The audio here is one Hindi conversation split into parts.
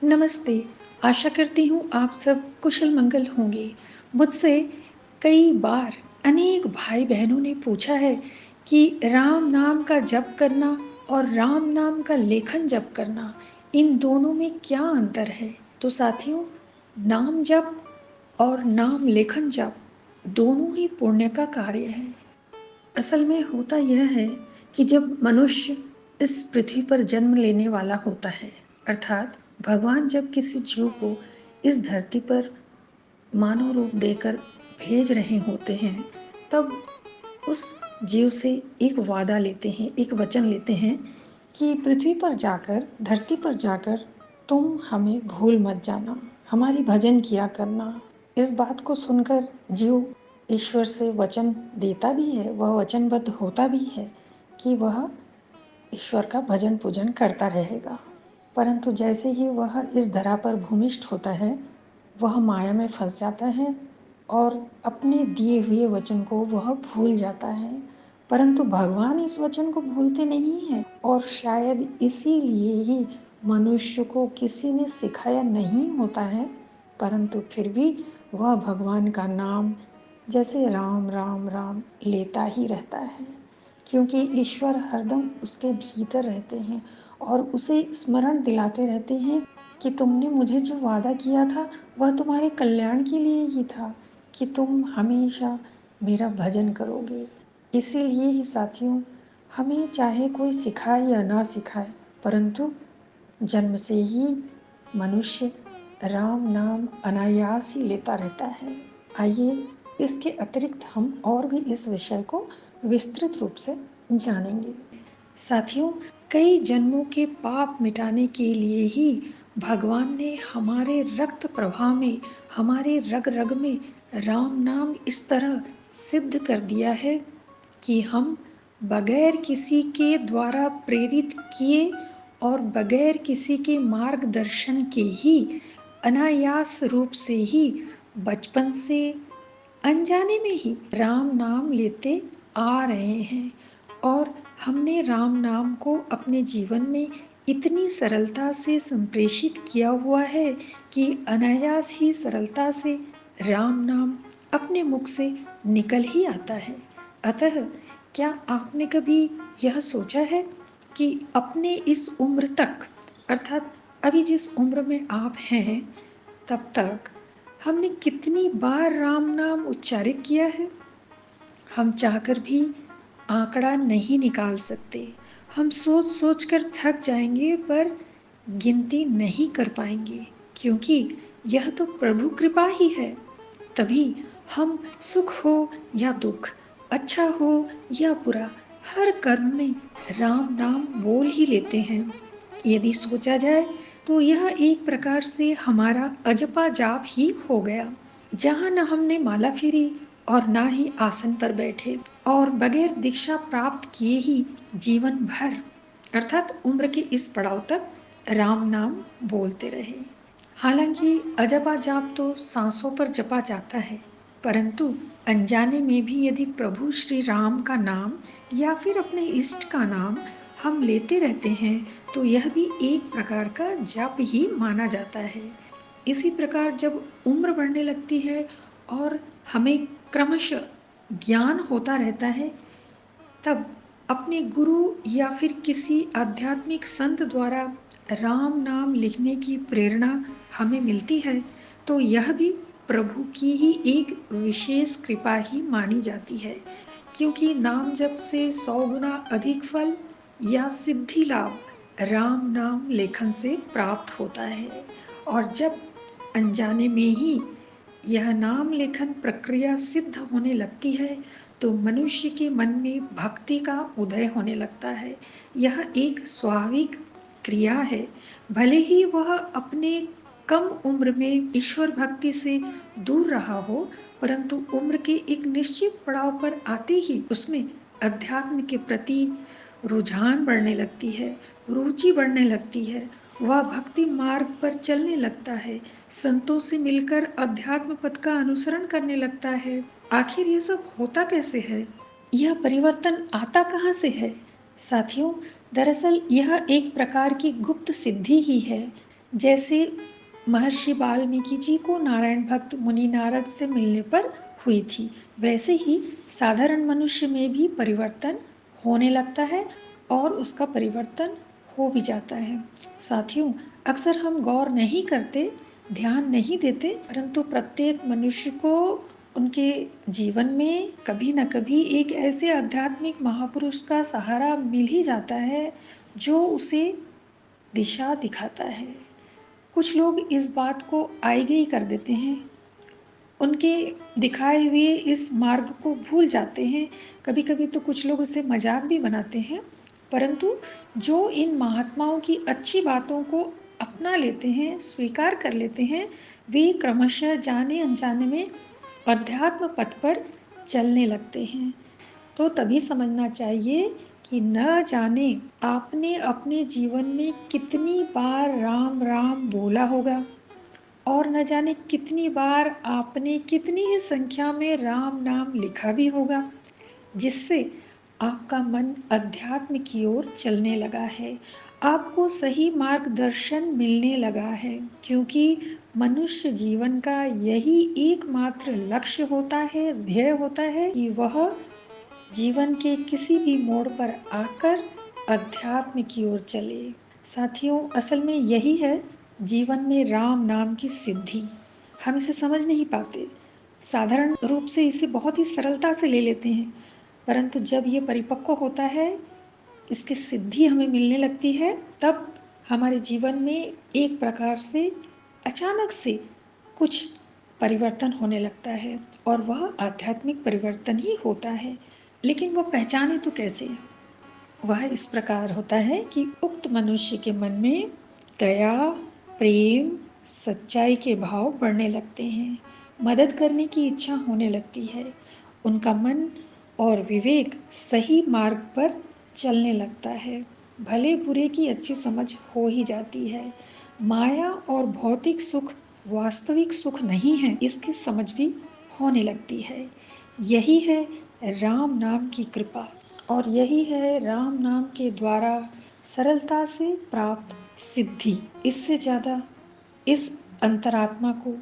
नमस्ते, आशा करती हूँ आप सब कुशल मंगल होंगे। मुझसे कई बार अनेक भाई-बहनों ने पूछा है कि राम नाम का जप करना और राम नाम का लेखन जप करना, इन दोनों में क्या अंतर है? तो साथियों, नाम जप और नाम लेखन जप दोनों ही पुण्य का कार्य है। असल में होता यह है कि जब मनुष्य इस पृथ्वी पर जन्म लेने वाला होता है, अर्थात भगवान जब किसी जीव को इस धरती पर मानव रूप देकर भेज रहे होते हैं, तब उस जीव से एक वादा लेते हैं, एक वचन लेते हैं कि पृथ्वी पर जाकर, धरती पर जाकर तुम हमें भूल मत जाना, हमारी भजन किया करना। इस बात को सुनकर जीव ईश्वर से वचन देता भी है, वह वचनबद्ध होता भी है कि वह ईश्वर का भजन पूजन करता रहेगा। परंतु जैसे ही वह इस धरा पर भूमिष्ठ होता है, वह माया में फंस जाता है और अपने दिए हुए वचन को वह भूल जाता है। परंतु भगवान इस वचन को भूलते नहीं हैं और शायद इसीलिए ही मनुष्य को किसी ने सिखाया नहीं होता है, परंतु फिर भी वह भगवान का नाम जैसे राम राम राम लेता ही रहता है, क्योंकि ईश्वर हरदम उसके भीतर रहते हैं और उसे स्मरण दिलाते रहते हैं कि तुमने मुझे जो वादा किया था वह तुम्हारे कल्याण के लिए ही था, कि तुम हमेशा मेरा भजन करोगे। इसीलिए ही साथियों, हमें चाहे कोई सिखाए या ना सिखाए, परंतु जन्म से ही मनुष्य राम नाम अनायास ही लेता रहता है। आइए इसके अतिरिक्त हम और भी इस विषय को विस्तृत रूप से जानेंगे। साथियों, कई जन्मों के पाप मिटाने के लिए ही भगवान ने हमारे रक्त प्रवाह में, हमारे रग रग में राम नाम इस तरह सिद्ध कर दिया है कि हम बगैर किसी के द्वारा प्रेरित किए और बगैर किसी के मार्गदर्शन के ही अनायास रूप से ही बचपन से अनजाने में ही राम नाम लेते आ रहे हैं और हमने राम नाम को अपने जीवन में इतनी सरलता से संप्रेषित किया हुआ है कि अनायास ही सरलता से राम नाम अपने मुख से निकल ही आता है। अतः क्या आपने कभी यह सोचा है कि अपने इस उम्र तक, अर्थात अभी जिस उम्र में आप हैं, तब तक हमने कितनी बार राम नाम उच्चारित किया है? हम चाहकर भी आंकड़ा नहीं निकाल सकते। हम सोच सोच कर थक जाएंगे पर गिनती नहीं कर पाएंगे, क्योंकि यह तो प्रभु कृपा ही है। तभी हम सुख हो या दुख, अच्छा हो या बुरा, हर कर्म में राम नाम बोल ही लेते हैं। यदि सोचा जाए तो यह एक प्रकार से हमारा अजपा जाप ही हो गया, जहाँ न हमने माला फेरी और ना ही आसन पर बैठे और बगैर दीक्षा प्राप्त किए ही जीवन भर, अर्थात उम्र के इस पड़ाव तक राम नाम बोलते रहे। हालांकि अजपा जाप तो सांसों पर जपा जाता है, परंतु अनजाने में भी यदि प्रभु श्री राम का नाम या फिर अपने इष्ट का नाम हम लेते रहते हैं तो यह भी एक प्रकार का जप ही माना जाता है। इसी प्रकार जब उम्र बढ़ने लगती है और हमें क्रमशः ज्ञान होता रहता है, तब अपने गुरु या फिर किसी आध्यात्मिक संत द्वारा राम नाम लिखने की प्रेरणा हमें मिलती है, तो यह भी प्रभु की ही एक विशेष कृपा ही मानी जाती है, क्योंकि नाम जप से 100 गुना अधिक फल या सिद्धि लाभ राम नाम लेखन से प्राप्त होता है। और जब अनजाने में ही यह नाम लेखन प्रक्रिया सिद्ध होने लगती है तो मनुष्य के मन में भक्ति का उदय होने लगता है। यह एक स्वाभाविक क्रिया है। भले ही वह अपने कम उम्र में ईश्वर भक्ति से दूर रहा हो, परंतु उम्र के एक निश्चित पड़ाव पर आते ही उसमें अध्यात्म के प्रति रुझान बढ़ने लगती है, रुचि बढ़ने लगती है। वह भक्ति मार्ग पर चलने लगता है, संतों से मिलकर अध्यात्म पथ का अनुसरण करने लगता है। आखिर ये सब होता कैसे है? यह परिवर्तन आता कहाँ से है? साथियों, दरअसल यह एक प्रकार की गुप्त सिद्धि ही है, जैसे महर्षि वाल्मीकि जी को नारायण भक्त मुनि नारद से मिलने पर हुई थी, वैसे ही साधारण मनुष्य में भी परिवर्तन होने लगता है और उसका परिवर्तन हो भी जाता है। साथियों, अक्सर हम गौर नहीं करते, ध्यान नहीं देते, परंतु प्रत्येक मनुष्य को उनके जीवन में कभी न कभी एक ऐसे आध्यात्मिक महापुरुष का सहारा मिल ही जाता है जो उसे दिशा दिखाता है। कुछ लोग इस बात को आईगई कर देते हैं, उनके दिखाए हुए इस मार्ग को भूल जाते हैं। कभी-कभी तो कुछ लोग उसे मजाक भी बनाते हैं, परंतु जो इन महात्माओं की अच्छी बातों को अपना लेते हैं, स्वीकार कर लेते हैं, वे क्रमशः जाने अनजाने में अध्यात्म पथ पर चलने लगते हैं। तो तभी समझना चाहिए कि न जाने आपने अपने जीवन में कितनी बार राम राम बोला होगा और न जाने कितनी बार आपने कितनी ही संख्या में राम नाम लिखा भी होगा, जिससे आपका मन अध्यात्म की ओर चलने लगा है, आपको सही मार्गदर्शन मिलने लगा है। क्योंकि मनुष्य जीवन का यही एकमात्र लक्ष्य होता है, ध्येय होता है कि वह जीवन के किसी भी मोड़ पर आकर अध्यात्म की ओर चले। साथियों, असल में यही है जीवन में राम नाम की सिद्धि। हम इसे समझ नहीं पाते, साधारण रूप से इसे बहुत ही सरलता से ले लेते हैं, परंतु जब ये परिपक्व होता है, इसकी सिद्धि हमें मिलने लगती है, तब हमारे जीवन में एक प्रकार से अचानक से कुछ परिवर्तन होने लगता है और वह आध्यात्मिक परिवर्तन ही होता है। लेकिन वो पहचाने तो कैसे? वह इस प्रकार होता है कि उक्त मनुष्य के मन में दया, प्रेम, सच्चाई के भाव बढ़ने लगते हैं, मदद करने की इच्छा होने लगती है, उनका मन और विवेक सही मार्ग पर चलने लगता है, भले बुरे की अच्छी समझ हो ही जाती है। माया और भौतिक सुख वास्तविक सुख नहीं है, इसकी समझ भी होने लगती है। यही है राम नाम की कृपा और यही है राम नाम के द्वारा सरलता से प्राप्त सिद्धि। इससे ज़्यादा इस अंतरात्मा को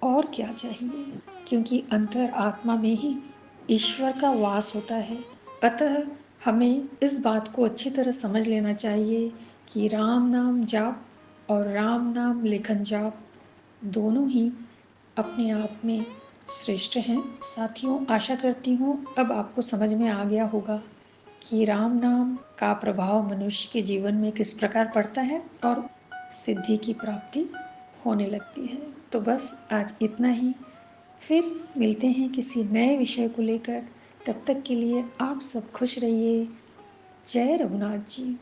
और क्या चाहिए? क्योंकि अंतरात्मा में ही ईश्वर का वास होता है। अतः हमें इस बात को अच्छी तरह समझ लेना चाहिए कि राम नाम जाप और राम नाम लेखन जाप दोनों ही अपने आप में श्रेष्ठ हैं। साथियों, आशा करती हूँ अब आपको समझ में आ गया होगा कि राम नाम का प्रभाव मनुष्य के जीवन में किस प्रकार पड़ता है और सिद्धि की प्राप्ति होने लगती है। तो बस आज इतना ही, फिर मिलते हैं किसी नए विषय को लेकर। तब तक के लिए आप सब खुश रहिए। जय रघुनाथ जी।